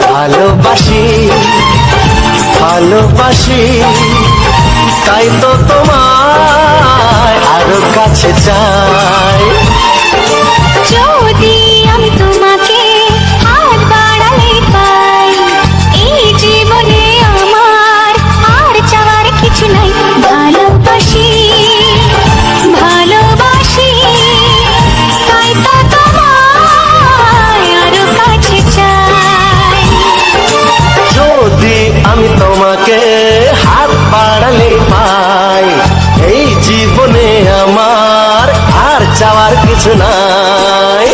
ভালোবাসি ভালোবাসি, তাই তো তোমায় আরো কাছে চাই। যদি আমি তোমাকে হাত বাড়ালে পাই, এই জীবনে আমার আর চাওয়ার কিছু নাই। ভালোবাসি ভালোবাসি, তাই তো তোমায় আরো কাছে চাই। যদি আমি তোমাকে হাত বাড়ালে পাই, এই জীবনে আমার আর চাওয়ার কিছু নাই।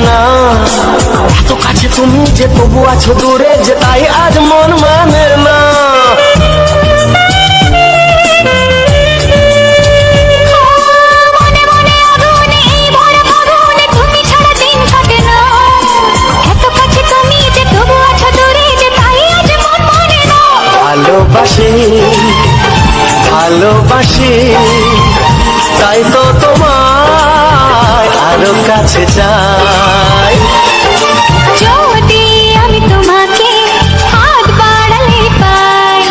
না এত কাছে তুমি যে তবু আছো দূরে, যে তাই আজ মন মানে না। ভালোবাসি ভালোবাসি, তাই তো তোমায় আরো কাছে চাই। যদি আমি তোমাকে হাত বাড়ালে পাই,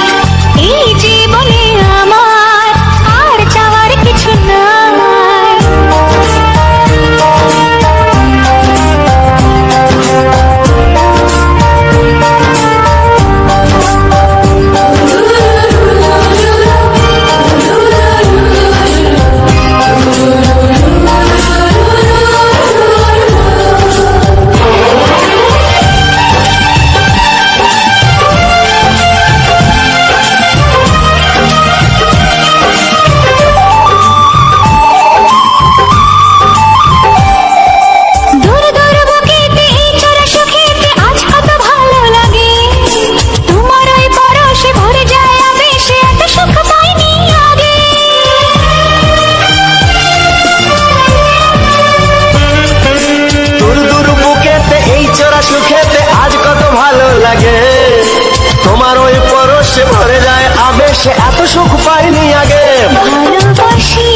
এই জীবনে আমার আর চাওয়ার কিছু নাই। সুখেতে আজ কত ভালো লাগে, তোমার ওই পরশে ভরে যায় আবেশে, এত সুখ পাইনি আগে। ভালোবাসি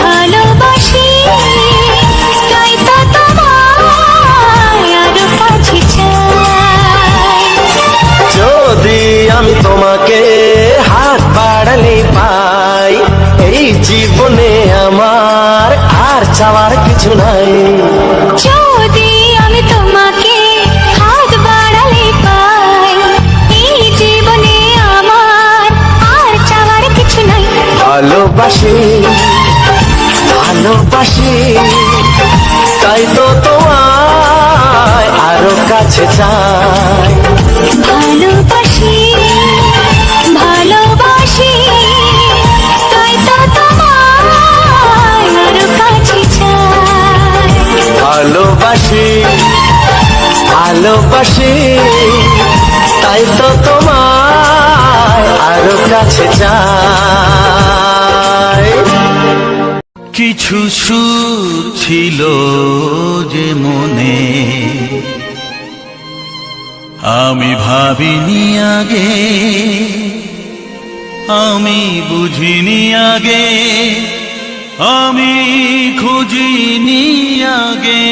ভালোবাসি, তাই তো তোমায় আরো কাছে চাই। যদি আমি তোমাকে হাত বাড়ালে পাই, এই জীবনে আমার আর চাওয়ার কিছু নাই। যদি আমি তোমাকে হাত বাড়ালে পাই, এই জীবনে আমার আর চাওয়ার কিছু নাই। ভালোবাসি ভালোবাসি, তাই তো তোমায় আরো কাছে চাই। ভালোবাসি ভালোবাসি, তাই তো তোমায় আরো কাছে চাই। ভালোবাসি ভালোবাসি, তাই তো তোমায় আরো কাছে চাই। কিছু সুর ছিল যে মনে, আমি ভাবিনি আগে, আমি বুঝিনি আগে, আমি খুঁজিনি আগে।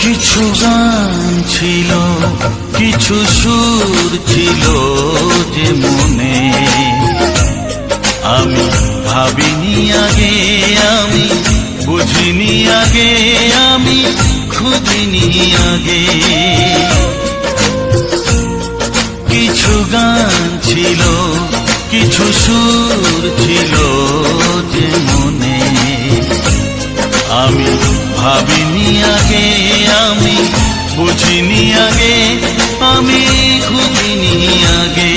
কিছু গান ছিল, কিছু সুর ছিল যে মনে, আমি ভাবিনি আগে, আমি বুঝিনি আগে, আমি খুঁজিনি আগে। কিছু গান ছিল, কিছু সুর ছিল যে মনে, আমি ভাবিনি আগে, আমি বুঝিনি আগে, আমি খুঁজিনি আগে।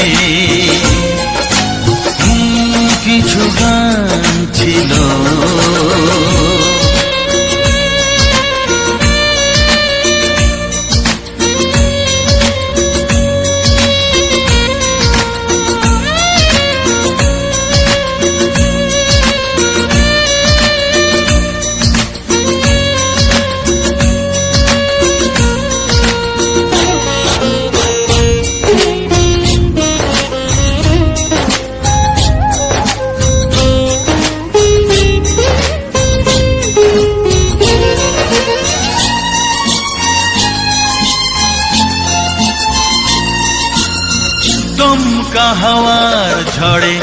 ঝড়ে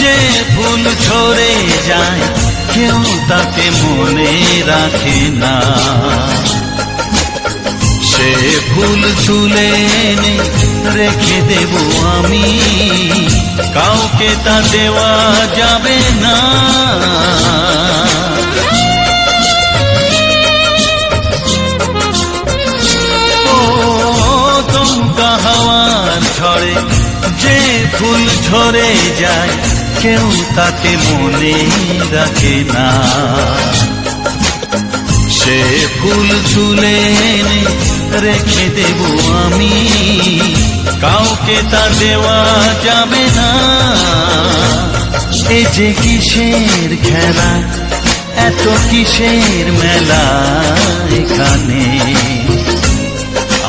যে ফুল ঝরে যায় কেউ তাকে মনে রাখে না। সে ফুল তুলে এনে রেখে দেব আমি, কাউকে তা দেওয়া যাবে না। ও দমকা হাওয়ার ঝড়ে যে ফুল ঝরে যায় কেউ তাকে মনে রাখে না। সে ফুল তুলে এনে রেখে দেব আমি, কাউকে তা দেওয়া যাবে না। এ যে কিসের খেলা, এত কিসের মেলা এখানে,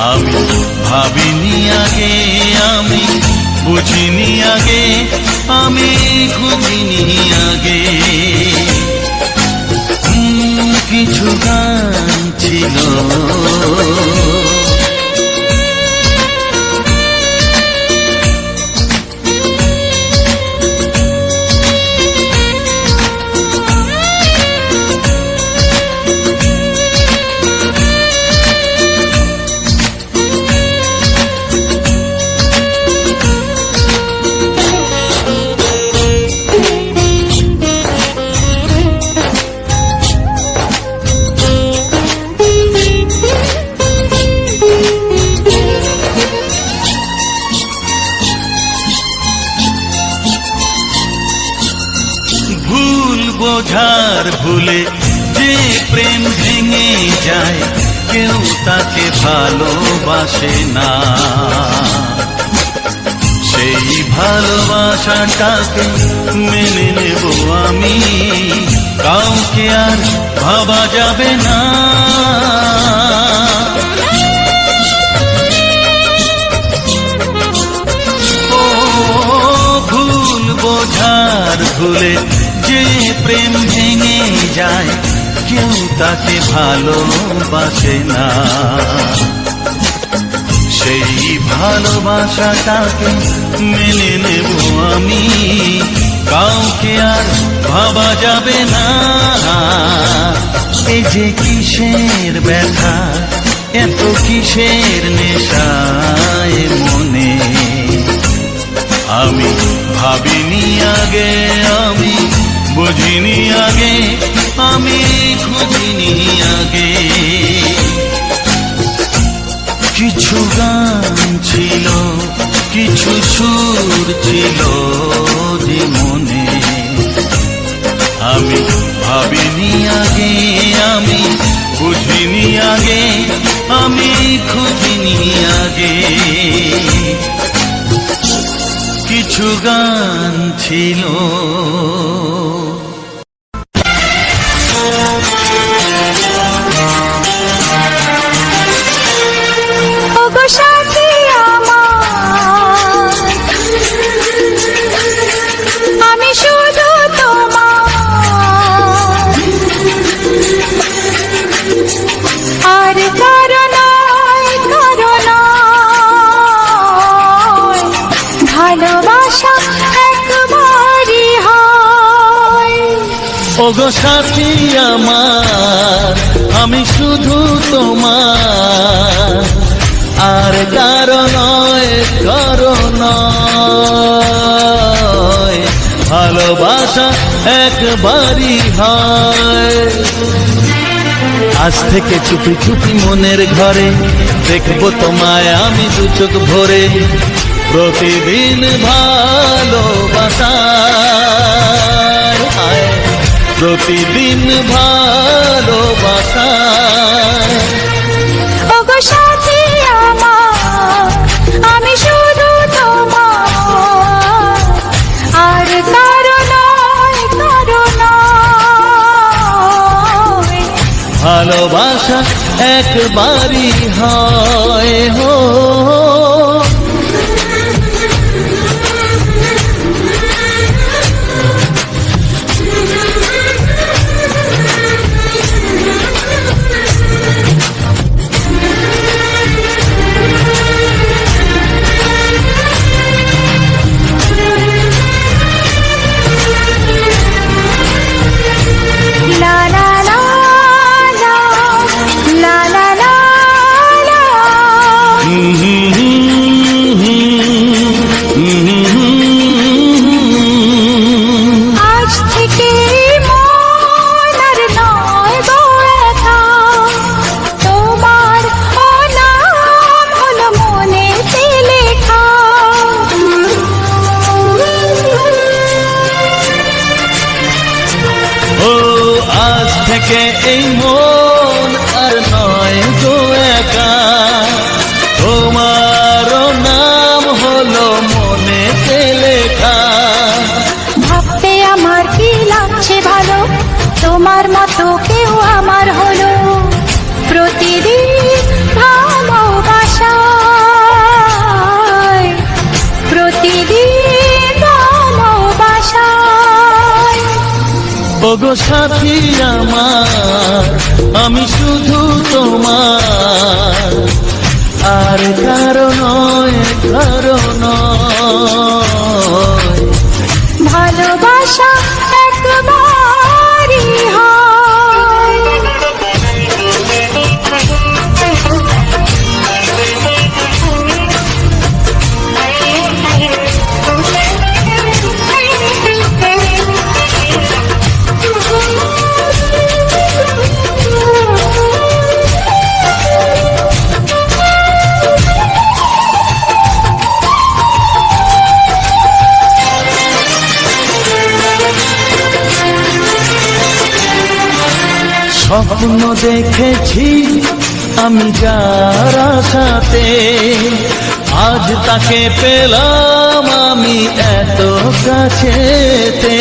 আমি ভাবিনি আগে, আমি বুঝিনি আগে, আমি খুঁজিনি আগে। কিছু গান ছিল বোঝার ভুলে যে প্রেম ভেঙে যায় কেউ তাকে ভালোবাসে না। সেই ভালোবাসাটাকে মেনে নেব আমি, কাউকে আর ভাবা যাবে না। ও ভুল বোঝার ভুলে যে প্রেম ভেঙে যায় কেউ তাকে ভালোবাসে না। সেই ভালোবাসাটাকে মেনে নেব আমি, কাউকে আর ভাবা যাবে না। এই যে কিসের ব্যথা, এত কিসের নেশায় মনে, আমি ভাবিনি আগে, আমি বুঝিনি আগে, আমি খুঁজিনি আগে। কিছু গান ছিল, কিছু সুর ছিল যে মনে, আমি ভাবিনি আগে, আমি বুঝিনি আগে, আমি খুঁজিনি আগে। কিছু গান ছিল। ওগো সাথী আমার, আমি শুধু তোমার, আর কারো নয়, কারো নয়, ভালোবাসা একবারই হয়। ওগো সাথী আমার, আমি শুধু তোমার, আর কারো নয়, কারো নয়, ভালোবাসা একবারই হয়। আজ থেকে চুপি চুপি মনের ঘরে দেখবো তোমায় আমি দু চোখ ভরে, প্রতিদিন ভালোবাসায়, প্রতিদিন ভালোবাসায়। ওগো সাথী আমার, আমি শুধু তোমার, আর কারো নয়, কারো নয়, ভালোবাসা একবারই হয়। হো থেকে এই মন আর নয় গো একা, তোমারও নাম হলো মনেতে লেখা। ভাবতে আমার কি লাগছে ভালো, তোমার মতো কেউ আমার হলো। প্রতিদিন ভালোবাসায়, প্রতিদিন ভালোবাসায়। ওগো সাথী আমার, আমি শুধু তোমার, আর কারো নয়, কারো নয়। ভালোবাসা একবারই হয়। স্বপ্ন দেখেছি আমি যার সাথে, আজ তাকে পেলাম আমি এত কাছেতে।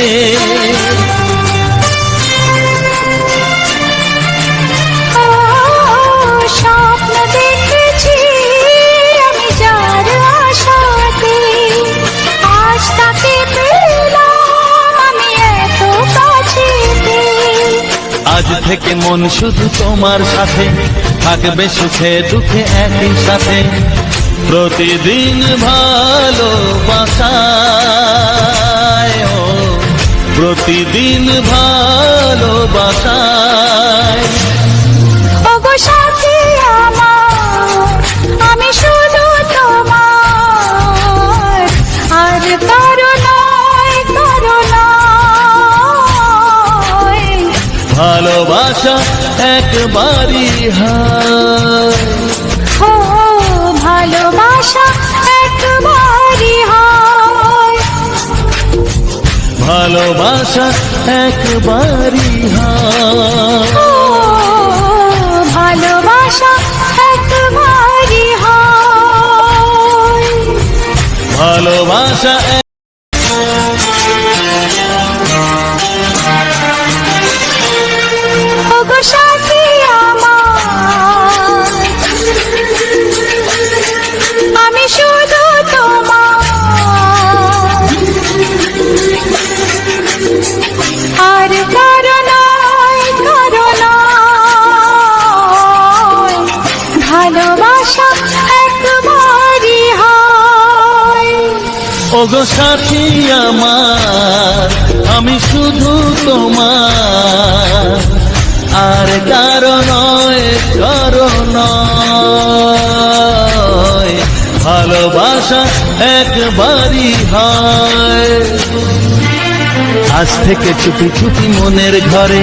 স্বপ্ন দেখেছি আমি যার আশাতে, আজ তাকে পেলাম আমি এত কাছেতে। আজ থেকে মন শুধু তোমার সাথে, থাকবে সুখে দুঃখে একই সাথে। প্রতিদিন ভালোবাসায়, ও প্রতিদিন ভালোবাসায়। ওগো সাথী আমার, আমি শুধু তোমার, আর কারো নয়, কারো নয়। ভালোবাসা একবারই হয়, ও ভালোবাসা একবারই হয়। ভালোবাসা একবারই হয়। ও ভালোবাসা একবারই হয়। ভালোবাসা ওগো সাথী আমার, আমি শুধু তোমার, আর কারো নয়, কারো নয়। ভালোবাসা একবারই হয়। ওগো সাথী আমার, আমি শুধু তোমার, আর কারো নয়, কারো নয়। ভালোবাসা একবারই হয়। আজ থেকে চুপি চুপি মনের ঘরে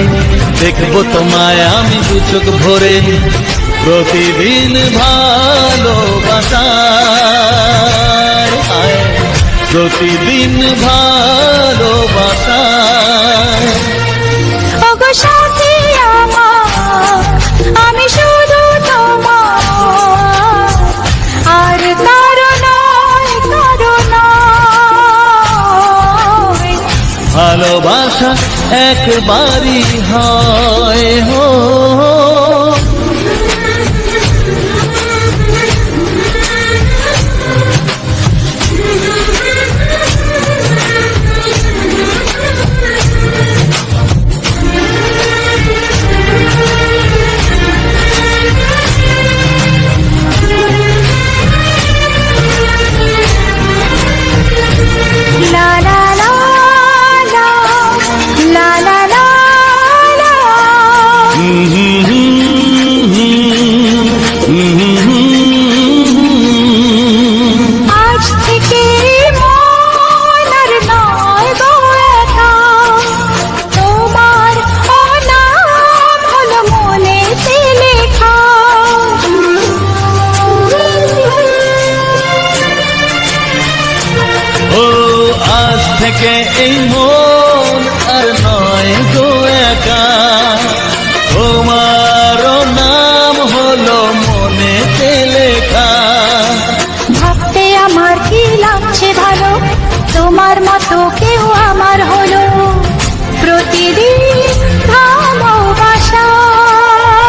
দেখবো তোমায় আমি দু চোখ ভরে। প্রতিদিন ভালোবাসায়, প্রতিদিন ভালোবাসায়। ওগো সাথী আমার, আমি শুধু তোমার, আর কারো নয়, কারো নয়। ভালোবাসা একবারই হয়, হো। লা লা লা লা, লা লা লা লা। আজ থেকে মন আর নয় গো একা, তোমার নাম হলো মনেতে লেখা। ও আজ থেকে এই মন আর নয় গো একা, তোমার মতো কেউ আমার হলো প্রতিদিন থামাও বাসায়,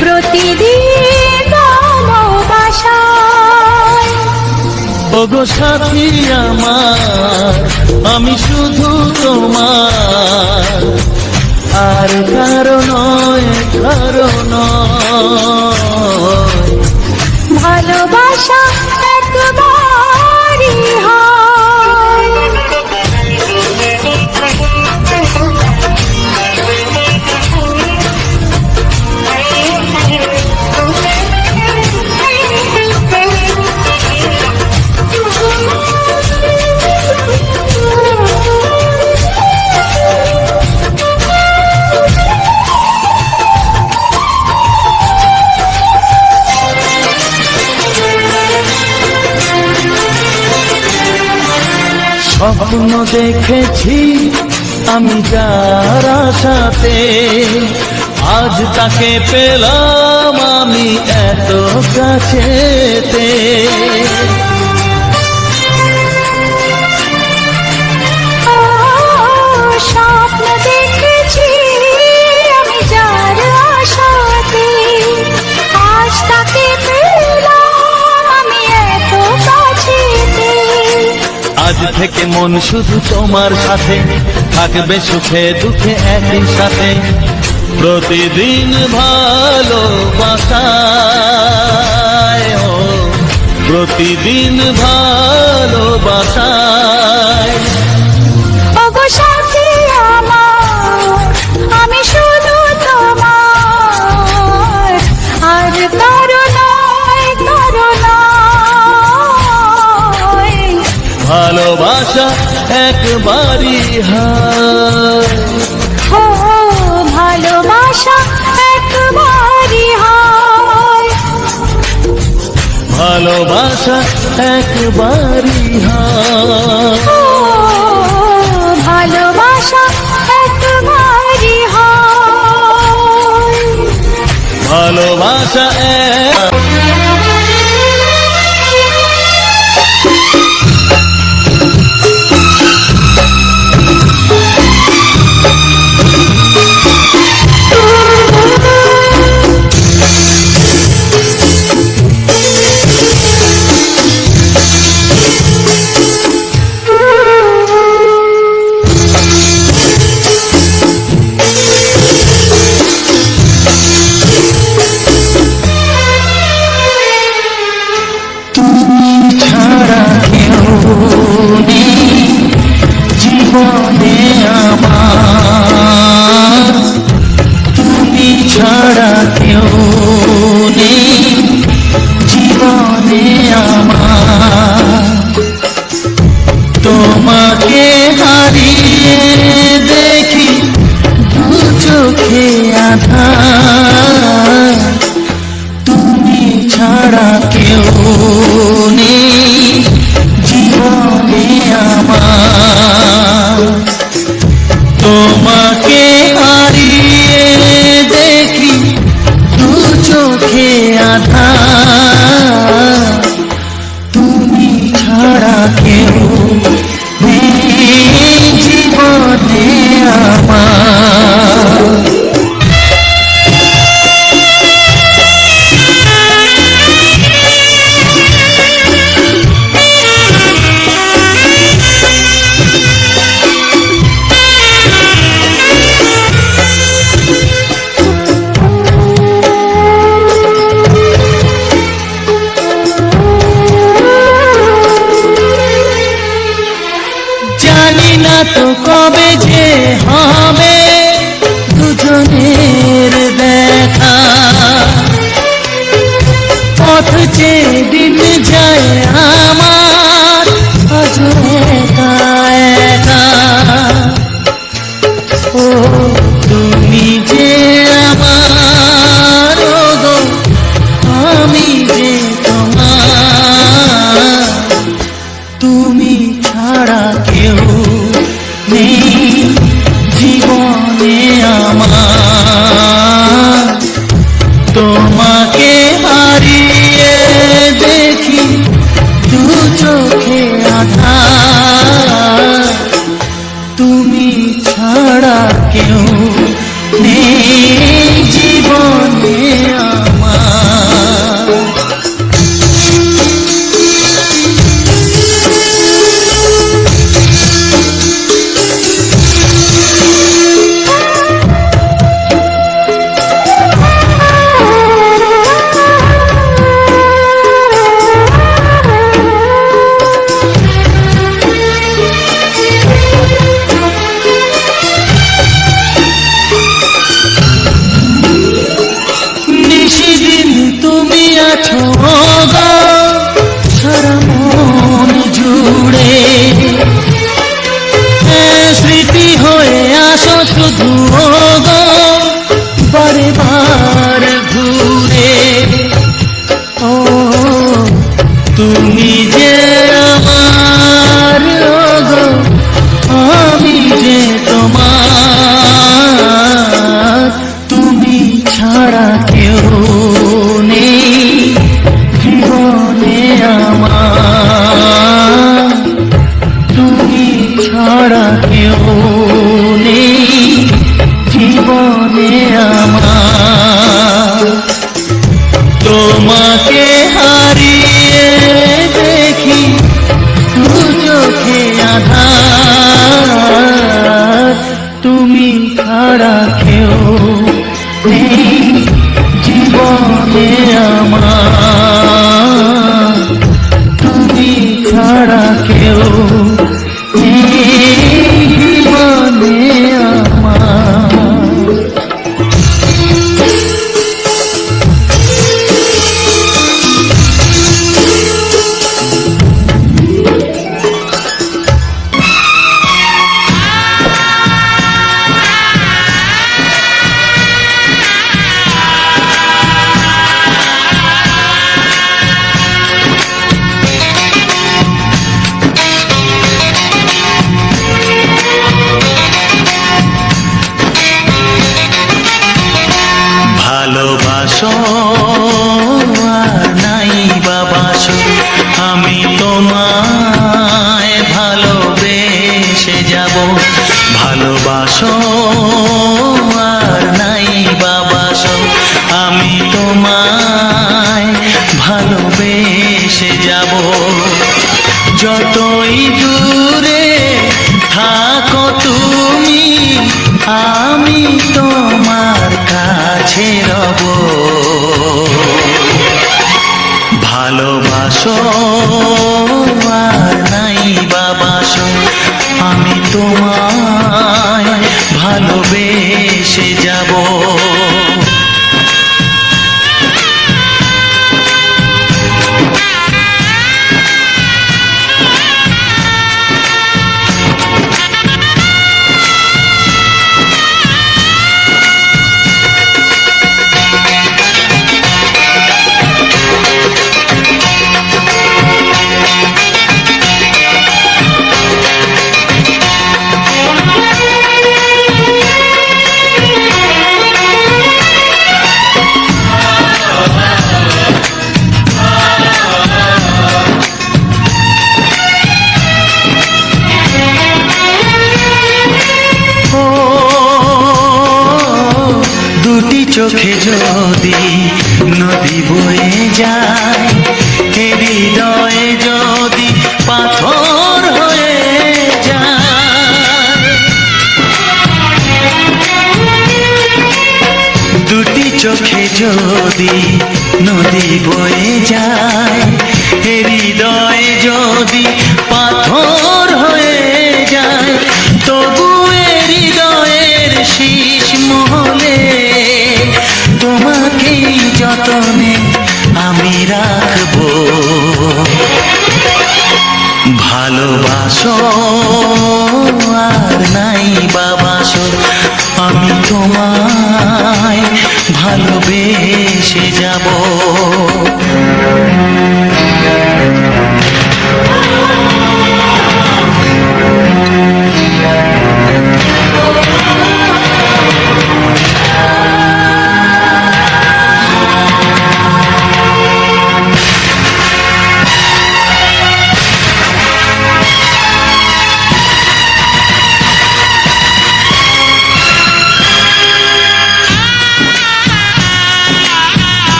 প্রতিদিন থামাও বাসায়। ওগো সাথী আমার, আমি শুধু তোমার, আর কারো নয়, কারো নয়। ভালোবাসা একবারই হয়। স্বপ্ন দেখেছি আমি যার আশাতে, আজ তাকে পেলাম আমি এত কাছেতে। স্বপ্ন দেখেছি আমি যার আশাতে, আজ তাকে পেলাম আমি এত কাছেতে। আজ থেকে মন শুধু তোমার সাথে, থাকবে সুখে দুঃখে একই সাথে, প্রতিদিন ভালোবাসায়, ও প্রতিদিন ভালোবাসায়। ওগো সাথী আমার, আমি শুধু তোমার, আর কারো নয়, কারো নয়। ভালোবাসা একবারই হয়, ও ভালোবাসা একবারই হয়। ভালোবাসা একবারই হয়, ও ভালোবাসা একবারই হয়। ভালোবাসা এক। জীবনে আমার তুমি ছাড়া কেউ নেই, জীবনে আমার। তোমাকে হারিয়ে দেখি দু চোখে আঁধার, তুমি ছাড়া কেউ নেই জীবনে আমার। তোমাকে হারিয়ে দেখি দু চোখে আঁধার, তুমি ছাড়া কেউ নেই জীবনে আমার। জানি না তো কবে যে হবে দুজনের দেখা, পথ চেয়ে দিন যায় আমার আজও একা একা। ও তুমি যে আমার, ওগো আমি যে তোমার, তুমি ছাড়া কেউ নেই জীবনে আমার। তোমাকে হারিয়ে দেখি দু কেউ নেই জীবনে আমার। নিশিদিন তুমি আছো গো সারা মন জুড়ে, স্মৃতি হয়ে আসো শুধু গো বারে বার ঘুরে। ও তুমি যে আমার গো, আমি যে তোমার, তুমি ছাড়া কেউ নেই জীবনে আমার, তুমি ছাড়া কেউ নেই জীবনে আমার। তোমাকে হারিয়ে দেখি দু চোখে আধার, তুমি ছাড়া কেউ নেই জীবনে আমার, তুমি ছাড়া কেউ নেই জীবনে আমার। ভালোবাসো আর নাই বাবাসো, আমি তোমায় ভালোবেসে যাব। ভালোবাসো আর নাই বাবাসো, আমি তোমায় ভালোবেসে যাব। যতই দূরে থাকো তুমি, আমি তোমার কাছে রব। ভালোবাসো আর নাই বাবাসো, আমি তোমায় ভালোবেসে যাব। দুটি চোখে যদি নদী বয়ে যায়, হৃদয়ে যদি পাথর হয়ে যায়। দুটি চোখে যদি নদী বয়ে যায়, হৃদয়ে যদি পাথর হয়ে যায়, তবু হৃদয়ের শীষ মহলে তোমাকেই যতনে আমি রাখবো। ভালোবাসো আর নাই বাবাসো, আমি তোমায় ভালোবেসে যাব।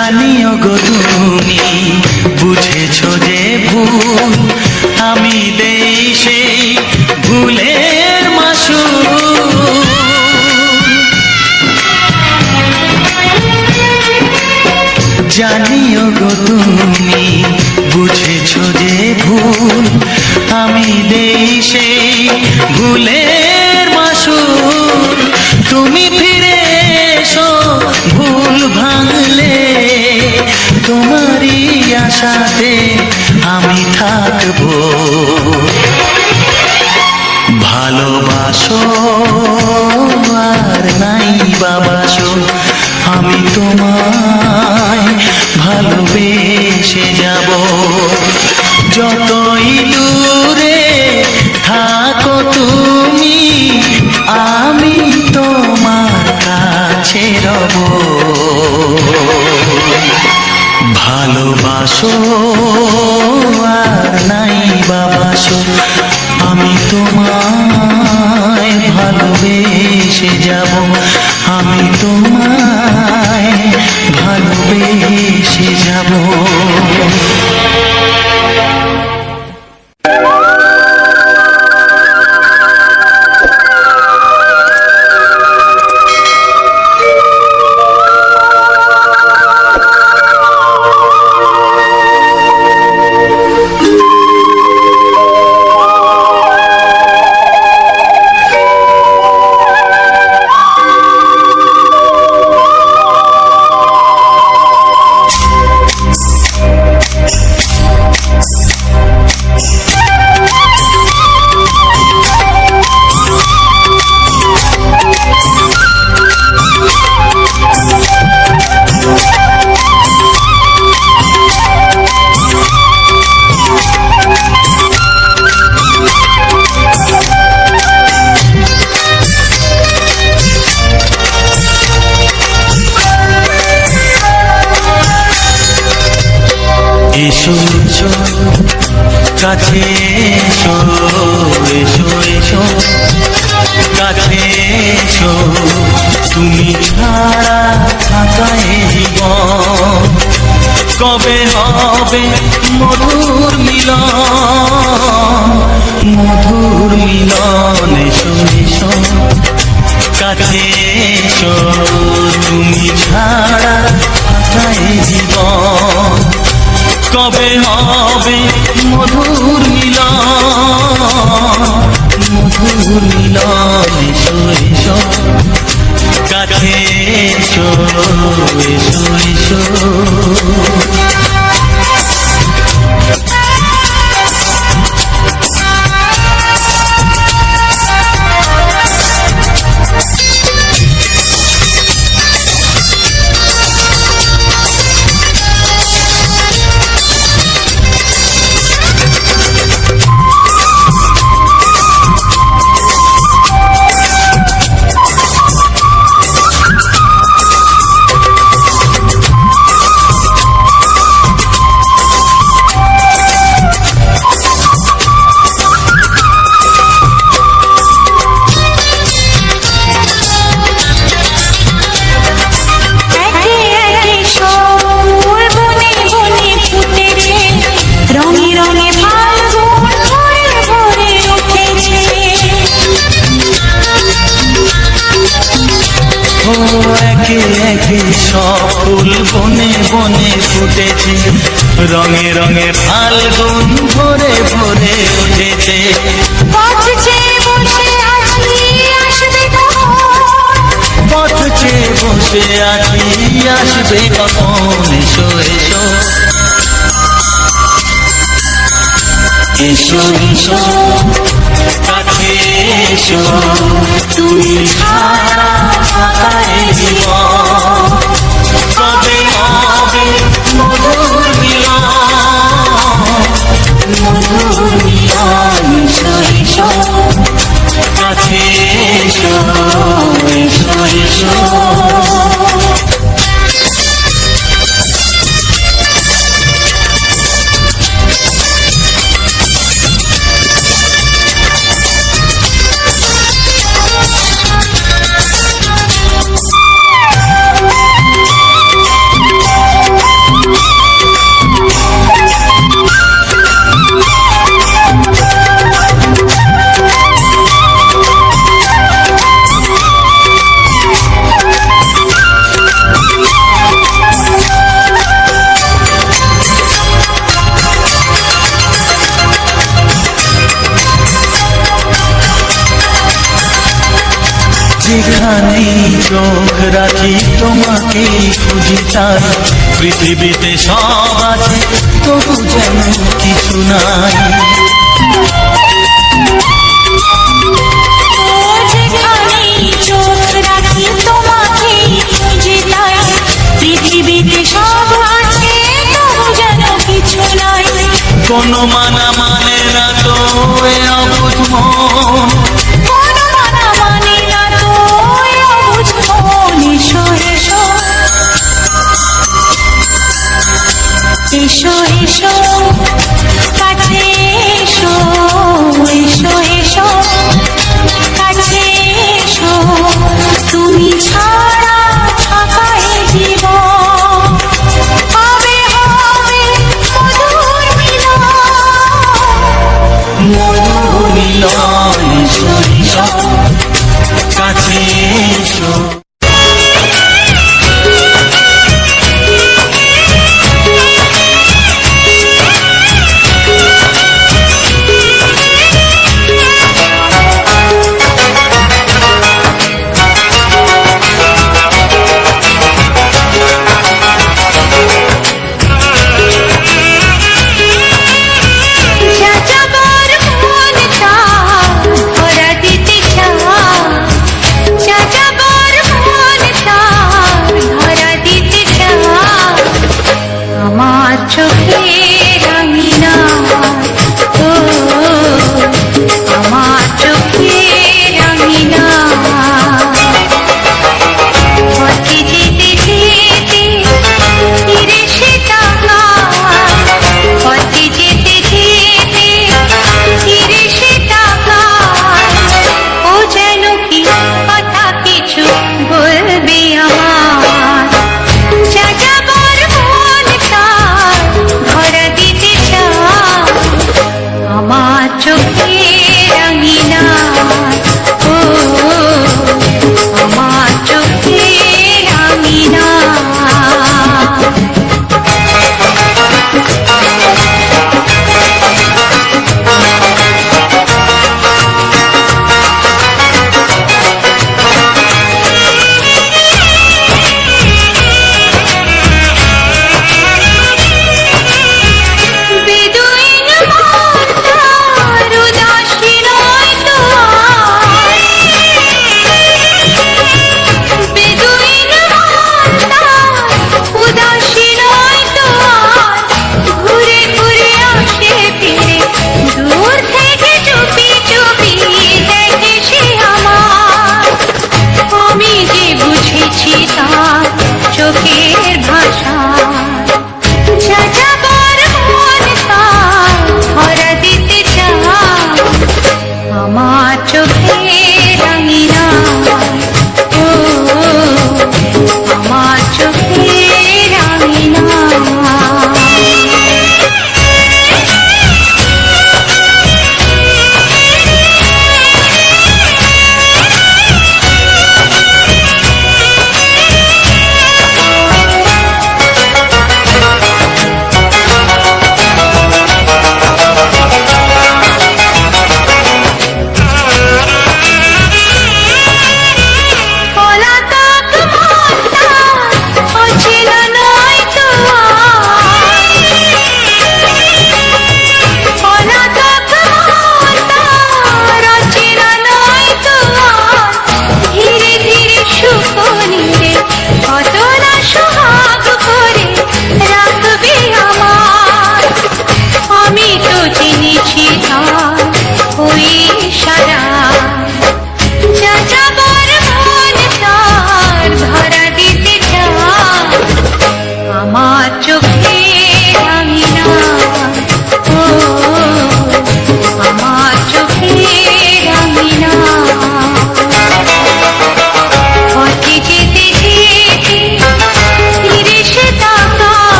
জানিও গো তুমি বুঝেছো যে ভুল আমি দেই সেই ভুলের মাসুল। জানিও গো তুমি বুঝেছো যে ভুল আমি দেই সেই ভুলের মাসুল। তুমি ফিরে এসো ভুল ভাঙলে তোমারই আশাতে আমি থাকবো। ভালোবাসো আর নাই বাবাসো আমি তোমায় ভালোবেসে যাব। যতই দূরে থাকো তুমি আমি তোমার কাছে রব। ভালোবাসো আর নাই বাবাসো আমি তোমায় ভালোবেসে যাব। আমি তোমায় ভালোবেসে যাব। এসো এসো কাছে এসো, এসো এসো কাছে এসো, তুমি ছাড়া থাকা এই জীবন কবে হবে মধুর মিলন, মধুর মিলন। এসো এসো কাছে এসো, তুমি ছাড়া থাকা এই জীবন কবে হবে মধুর মিলন, মধুর মিলন। এসো এসো কাছে এসো, এসো এসো। সব ফুল বনে বনে ফুটেছে, রঙে রঙে ফাল্গুন ভরে ভরে উঠেছে। পথ চেয়ে বসে আছি আসবে কখন, এসো এসো এসো এসো কাছে এসো, তুমি ছাড়া থাকা এই জীবন কবে হবে মধুর মিলন, মধুর মিলন। এসো এসো কাছে এসো, এসো এসো। যেখানেই চোখ রাখি তোমাকেই খুঁজি তাই, পৃথিবীতে সব আছে তবু যেন কিছু নাই। যেখানেই চোখ রাখি তোমাকেই খুঁজি তাই, পৃথিবীতে সব আছে তবু যেন কিছু নাই। কোনো মানা মানে না তো এ অবুঝ মন, কোনো মানা মানে না তো এ অবুঝ মন। এসো এসো এসো এসো কাছে এসো, এসো এসো কাছে এসো, তুমি ছাড়া ফাঁকা এ জীবন, হবে হবে মধুর মিলন। মধুর মিলন। এসো এসো কাছে এসো। যাযাবর মনটা ধরা দিতে চায়, যাযাবর মনটা ধরা দিতে চায়, আমার চোখে রাঙিনা ও, আমার চোখে রাঙিনা। পথে যেতে যেতে ফিরে সে তাকায়, পথে যেতে যেতে ফিরে সে তাকায়, ও যেন কি কথা কিছু বলবে আমার। যাযাবর মনটা ধরা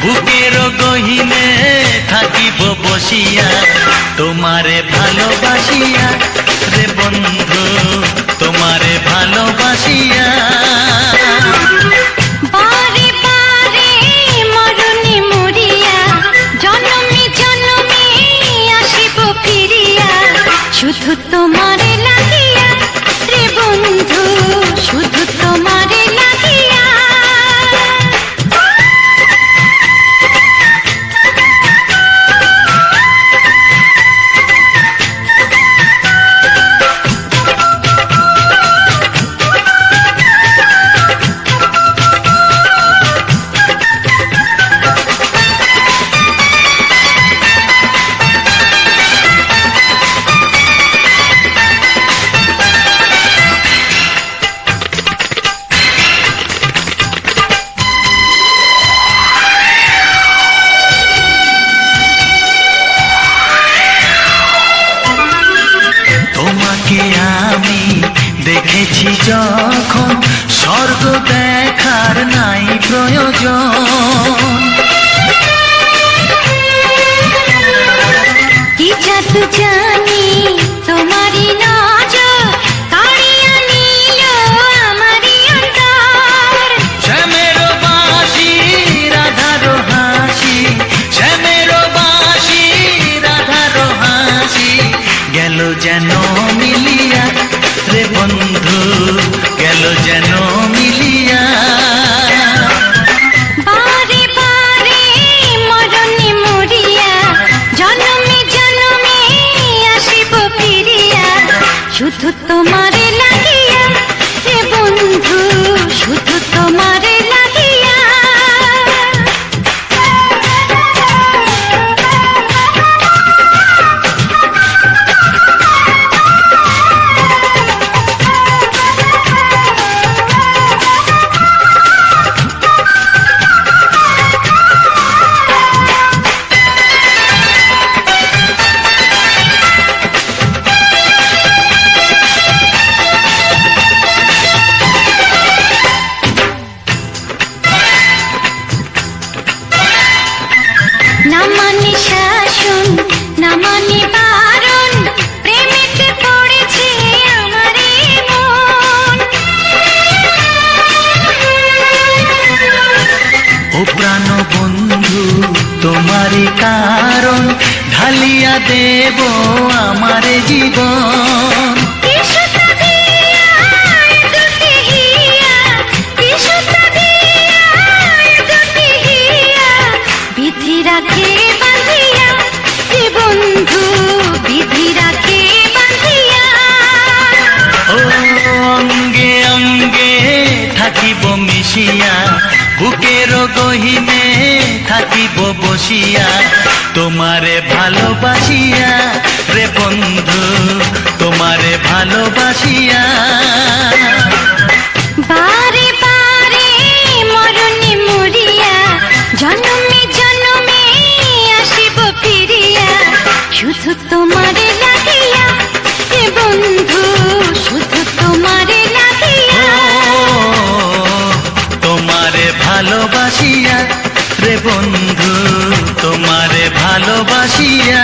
বুকের গহিনে থাকিব বসিয়া তোমারে ভালোবাসিয়া রে বন্ধু তোমারে ভালোবাসিয়া বারে বারে মরণে মরিয়া জনমে জনমে আসিব ফিরিয়া শুধু তোমারে লাগিয়া রে বন্ধু শুধু তোমারে লাগিয়া তোমাকে আমি দেখেছি যখন স্বর্গ দেখার নাই প্রয়োজন কি জাদু জানি তোমারই নজর কাড়িয়া নিল আমারই অন্তর শ্যামের বাঁশি রাধার হাসি শ্যামের বাঁশি রাধার হাসি গেল যেন মিলিয়া রে বন্ধু গেল যেন মিলিয়া বারে বারে মরণে মরিয়া জনমে জনমে আসিব ফিরিয়া শুধু তোমারে লাগিয়া হে বন্ধু শুধু তোমারে লাগিয়া না মানে শাসন না মানে বারণ প্রেমেতে পড়েছে আমারে মন ও প্রাণ বন্ধু তোমারই কারণ ঢালিয়া দেব আমারে জীবন কিসুতা দিয়া দুটি হিয়া কিসুতা দিয়া দুটি হিয়া বিধি রাখে বাঁধিয়া হে বন্ধু বিধি রাখে বাঁধিয়া ও অঙ্গে অঙ্গে থাকিব মিশিয়া বুকের গহিনে থাকিব বসিয়া তোমারে ভালোবাসিয়া রে বন্ধু তোমারে ভালোবাসিয়া বারে বারে মরণে মরিয়া জনমে জনমে আসিব ফিরিয়া শুধু তোমারে লাগিয়া হে বন্ধু শুধু তোমারে লাগিয়া তোমারে ভালোবাসিয়া রে বন্ধু তোমারে ভালোবাসিয়া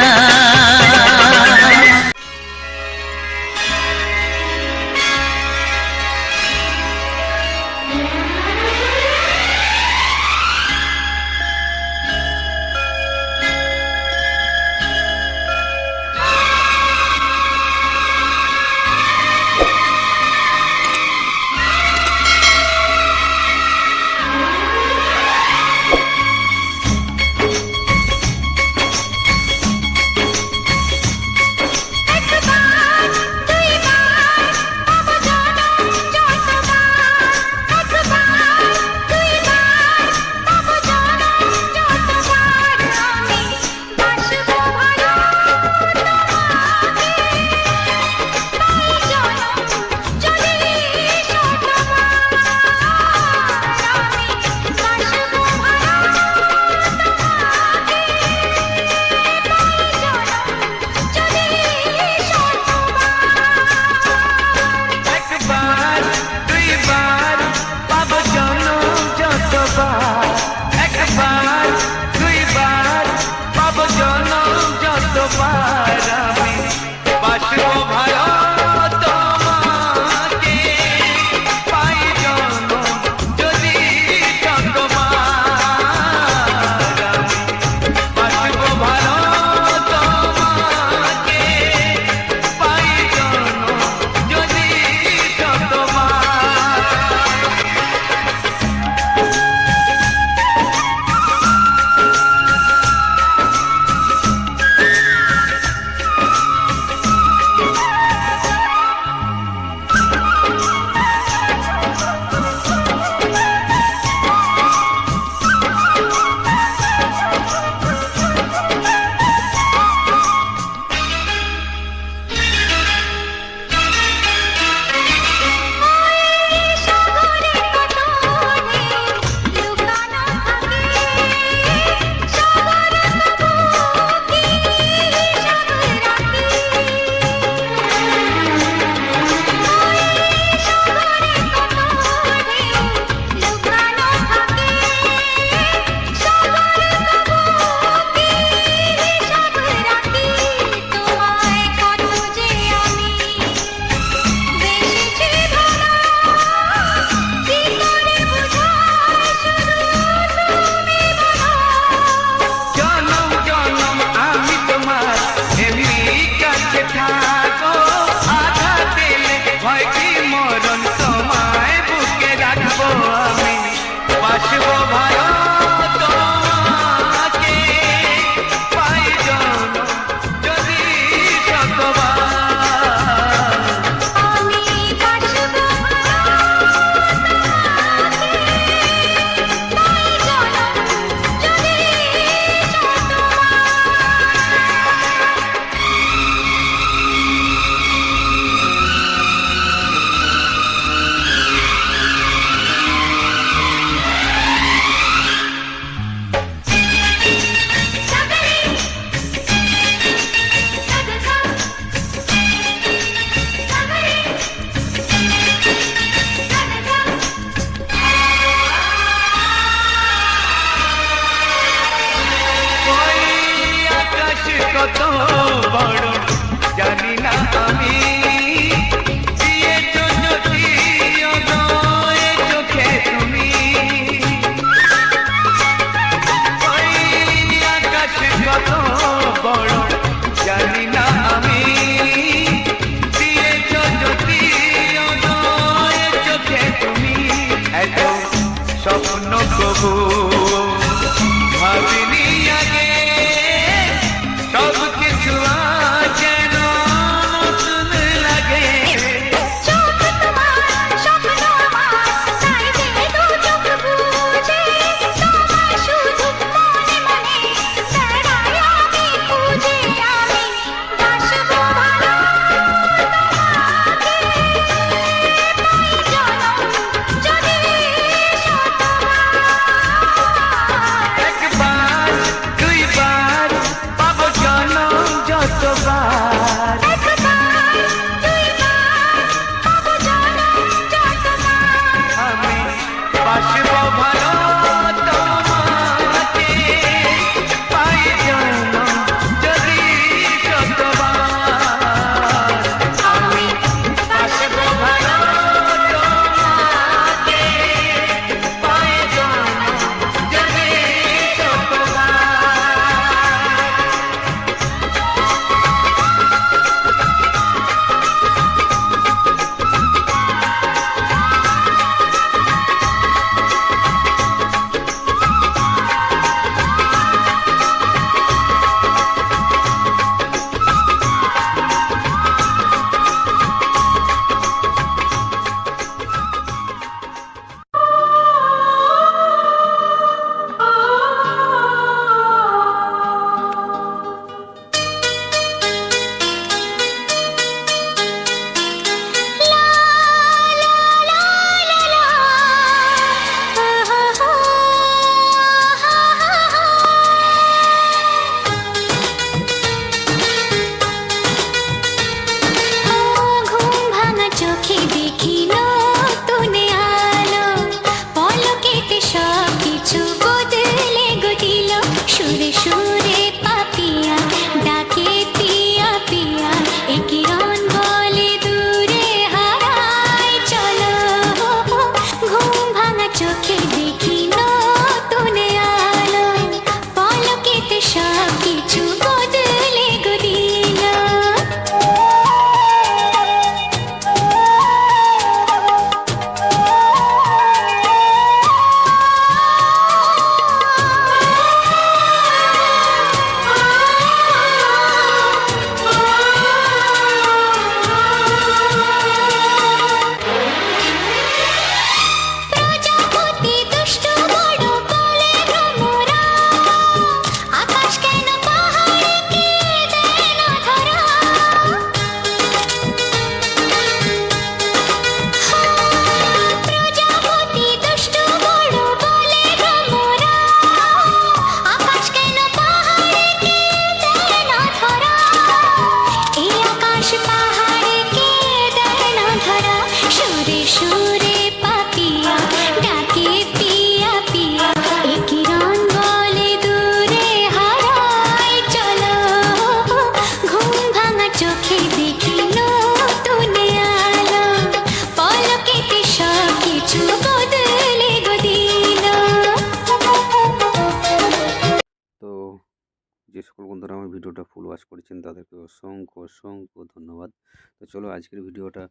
ভিডিওটা ফুল ওয়াচ করেছেন তাদেরকে অসংখ্য অসংখ্য ধন্যবাদ। তো চলো আজকের ভিডিওটা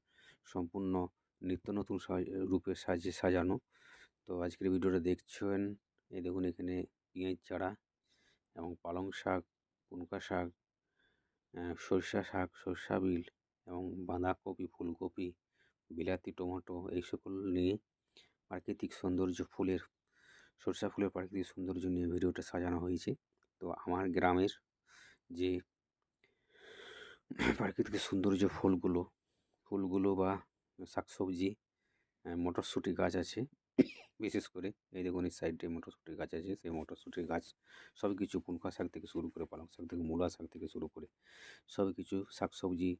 সম্পূর্ণ নিত্য নতুন রূপে সাজানো। তো আজকের ভিডিওটা দেখছেন, এই দেখুন এখানে পেঁয়াজ চারা এবং পালং শাক, পুনকা শাক, সরিষা শাক, সরষা বিল এবং বাঁধাকপি, ফুলকপি, বিলাতি, টমেটো এই সকল নিয়ে প্রাকৃতিক সৌন্দর্য সরষা ফুলের প্রাকৃতিক সৌন্দর্য নিয়ে ভিডিওটা সাজানো হয়েছে। তো আমার গ্রামের যে প্রাকৃতিক সৌন্দর্য ফুলগুলো বা শাকসবজি, মটরশুঁটি গাছ আছে বিশেষ করে। এই দেখুন এই সাইডে মটরশুঁটি গাছ আছে, সেই মটরশুঁটির গাছ সব কিছু পুনকা শাক থেকে শুরু করে, পালং শাক থেকে, মূলা শাক থেকে শুরু করে সব কিছু শাকসবজি,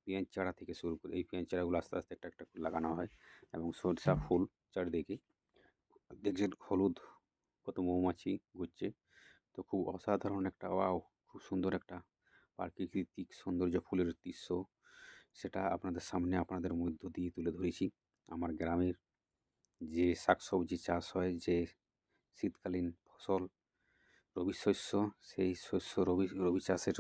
পেঁয়াজ চারা থেকে শুরু করে, এই পেঁয়াজ চারাগুলো আস্তে আস্তে একটা একটা করে লাগানো হয়। এবং সরষা ফুল চারিদিকে দেখছেন, হলুদ কত মৌমাছি ঘুরছে। তো খুব অসাধারণ একটা খুব সুন্দর একটা প্রাকৃতিক সৌন্দর্য ফুলের দৃশ্য, সেটা আপনাদের সামনে আপনাদের মধ্য দিয়ে তুলে ধরেছি। আমার গ্রামের যে শাকসবজি চাষ হয়, যে শীতকালীন ফসল, রবি শস্য, সেই শস্য রবি চাষের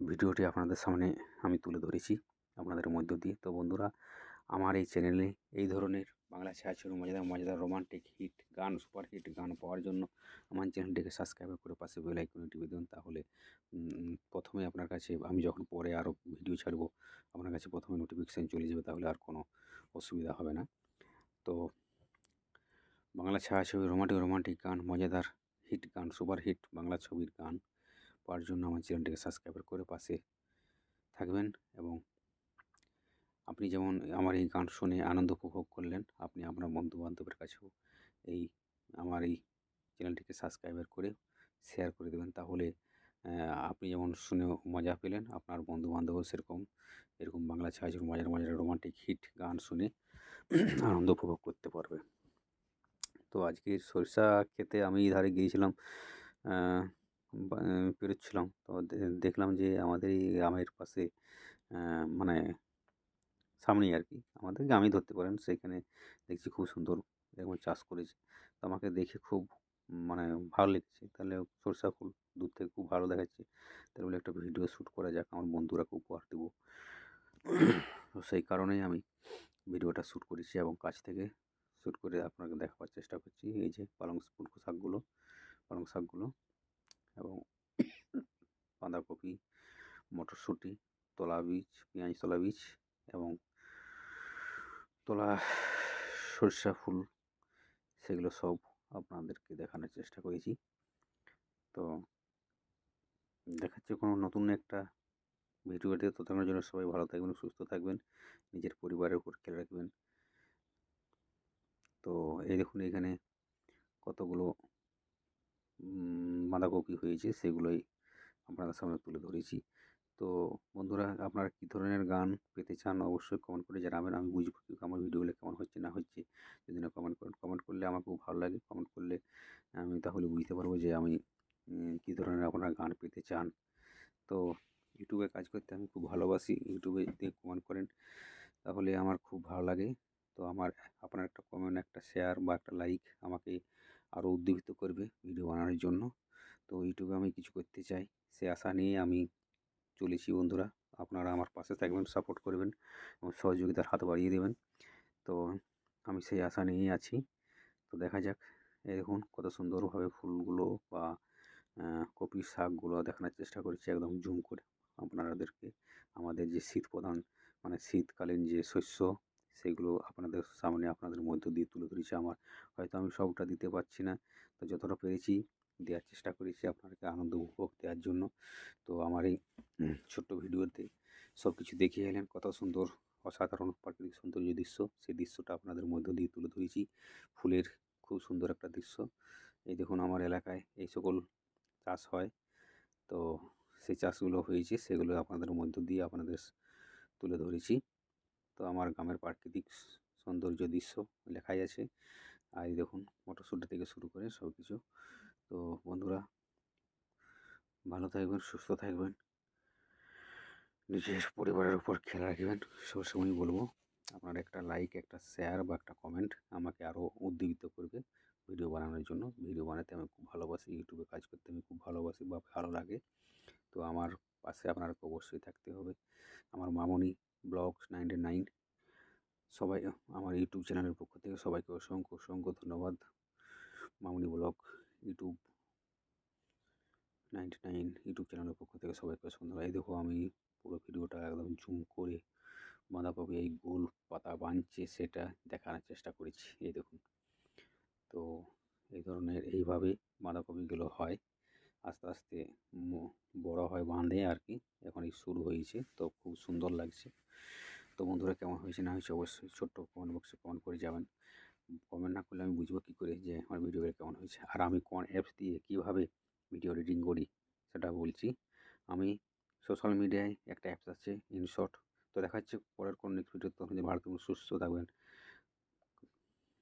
ভিডিওটি আপনাদের সামনে আমি তুলে ধরেছি আপনাদের মধ্য দিয়ে। তো বন্ধুরা, আমার এই চ্যানেলে এই ধরনের বাংলা ছায়াছবি, মজাদার মজাদার রোমান্টিক হিট গান, সুপার হিট গান পাওয়ার জন্য আমার চ্যানেলটিকে সাবস্ক্রাইব করে পাশে বেল আইকনে টিপে দেবেন। তাহলে প্রথমে আপনার কাছে, আমি যখন পরে আরও ভিডিও ছাড়বো, আপনার কাছে প্রথমে নোটিফিকেশান চলে যাবে, তাহলে আর কোনো অসুবিধা হবে না। তো বাংলা ছায়াছবি, রোমান্টিক গান, মজাদার হিট গান, সুপার হিট বাংলা ছবির গান পাওয়ার জন্য আমার চ্যানেলটিকে সাবস্ক্রাইব করে পাশে থাকবেন। এবং আপনি যেমন আমার এই গান শুনে আনন্দ উপভোগ করলেন, আপনি আপনার বন্ধুবান্ধবের কাছেও আমার এই চ্যানেলটিকে সাবস্ক্রাইব করে শেয়ার করে দেবেন। তাহলে আপনি যেমন শুনে মজা পেলেন, আপনার বন্ধুবান্ধবও এরকম বাংলা ছায়াছবি, মজার রোমান্টিক হিট গান শুনে আনন্দ উপভোগ করতে পারবে। তো আজকে সরিষা খেতে আমি ধারে গিয়েছিলাম, পেরোচ্ছিলাম, তো দেখলাম যে আমাদের এই গ্রামের পাশে, মানে সামনেই আর কি, আমাদের গ্রামেই ধরতে পারেন, সেখানে দেখছি খুব সুন্দর এরকম চাষ করেছে। তো আমাকে দেখে খুব মানে ভালো লেগেছে। তাহলে সরষা ফুল দূর থেকে খুব ভালো দেখাচ্ছে, তাই বলে একটা ভিডিও শ্যুট করা যাক, আমার বন্ধুরাকে উপহার দেবো। তো সেই কারণেই আমি ভিডিওটা শ্যুট করেছি এবং কাছ থেকে শ্যুট করে আপনাকে দেখাবার চেষ্টা করছি। এই যে পালং শাকগুলো এবং বাঁধাকপি, মটরশুঁটি, পেঁয়াজ তলা বীজ এবং সরষা ফুল, সেগুলো সব আপনাদেরকে দেখানোর চেষ্টা করেছি। তো দেখাচ্ছে কোনো নতুন একটা ভিডিওতে। ততক্ষণের জন্য সবাই ভালো থাকবেন, সুস্থ থাকবেন, নিজের পরিবারের উপর খেয়াল রাখবেন। তো এই দেখুন এখানে কতগুলো বাঁধাকপি হয়েছে, সেগুলোই আপনাদের সামনে তুলে ধরেছি। তো বন্ধুরা, আপনারা কী ধরনের গান পেতে চান অবশ্যই কমেন্ট করে জানাবেন। আমি বুঝবো আমার ভিডিওগুলো কেমন হচ্ছে না হচ্ছে। যদি না কমেন্ট করেন, কমেন্ট করলে আমার খুব ভালো লাগে। কমেন্ট করলে আমি তাহলে বুঝতে পারবো যে আমি কী ধরনের আপনারা গান পেতে চান। তো ইউটিউবে কাজ করতে আমি খুব ভালোবাসি। ইউটিউবে যদি কমেন্ট করেন তাহলে আমার খুব ভালো লাগে। তো আপনার একটা কমেন্ট, একটা শেয়ার বা একটা লাইক আমাকে আরও উদ্দীপিত করবে ভিডিও বানানোর জন্য। তো ইউটিউবে আমি কিছু করতে চাই, সে আশা নিয়ে আমি চলেছি বন্ধুরা। আপনারা আমার পাশে থাকবেন, সাপোর্ট করবেন এবং সহযোগিতার হাত বাড়িয়ে দেবেন। তো আমি সেই আশা নিয়েই আছি। তো দেখা যাক, এই দেখুন কত সুন্দরভাবে ফুলগুলো বা কপির শাকগুলো দেখানোর চেষ্টা করেছি একদম জুম করে আপনাদেরকে। আমাদের যে শীতকালীন যে শস্য, সেগুলো আপনাদের সামনে আপনাদের মধ্য দিয়ে তুলে ধরেছি। হয়তো আমি সবটা দিতে পারছি না, তো যতটা পেরেছি দেওয়ার চেষ্টা করেছি আপনাদেরকে আনন্দ উপভোগ দেওয়ার জন্য। তো আমার এই ছোট্ট ভিডিওতে সব কিছু দেখিয়ে এলেন, কত সুন্দর অসাধারণ প্রাকৃতিক সৌন্দর্য দৃশ্য, সেই দৃশ্যটা আপনাদের মধ্য দিয়ে তুলে ধরেছি। ফুলের খুব সুন্দর একটা দৃশ্য। এই দেখুন আমার এলাকায় এই সকল চাষ হয়। তো সেই চাষগুলো হয়েছে, সেগুলো আপনাদের মধ্য দিয়ে আপনাদের তুলে ধরেছি। তো আমার গ্রামের প্রাকৃতিক সৌন্দর্য দৃশ্য লেখাই আছে। আর এই দেখুন মটরশুঁটি থেকে শুরু করে সব কিছু। তো বন্ধুরা, ভালো থাকবেন, সুস্থ থাকবেন, নিজের পরিবারের উপর খেয়াল রাখবেন। সবসময়ই বলবো, আপনার একটা লাইক, একটা শেয়ার বা একটা কমেন্ট আমাকে আরও উদ্দীপিত করবে ভিডিও বানানোর জন্য। ভিডিও বানাতে আমি খুব ভালোবাসি, ইউটিউবে কাজ করতে আমি খুব ভালোবাসি বা ভালো লাগে। তো আমার পাশে আপনাকে অবশ্যই থাকতে হবে। আমার মামনি ব্লগস 99 সবাই, আমার ইউটিউব চ্যানেলের পক্ষ থেকে সবাইকে অসংখ্য অসংখ্য ধন্যবাদ। মামনি ব্লগ ইউটিউব 99 ইউটিউব চ্যানেলের পক্ষ থেকে সবাইকে অসংখ্য ধন্যবাদ। এই দেখো আমি পুরো ভিডিওটা একদম জুম করে বাঁধাকপি এই গোল পাতা বানছে সেটা দেখানোর চেষ্টা করেছি। এই দেখুন, তো এই ধরনের এইভাবে বাঁধাকপিগুলো হয়, আস্তে আস্তে বড় হয়, বাঁধে আর কি। এখন এই শুরু হয়েছে, তো খুব সুন্দর লাগছে। তো বন্ধুরা, কেমন হয়েছে না হয়েছে অবশ্যই ছোট্ট কমেন্ট বক্সে কমেন্ট করে যাবেন। কমেন্ট না করলে আমি বুঝবো কী করে যে আমার ভিডিওগুলো কেমন হয়েছে। আর আমি কোন অ্যাপস দিয়ে কীভাবে ভিডিও এডিটিং করি সেটা বলছি। আমি সোশ্যাল মিডিয়ায় একটা অ্যাপস আছে ইনশট। তো দেখা হচ্ছে পরের কোন নেক্সট ভিডিও, তখন ভালো থাকবেন, সুস্থ থাকবেন।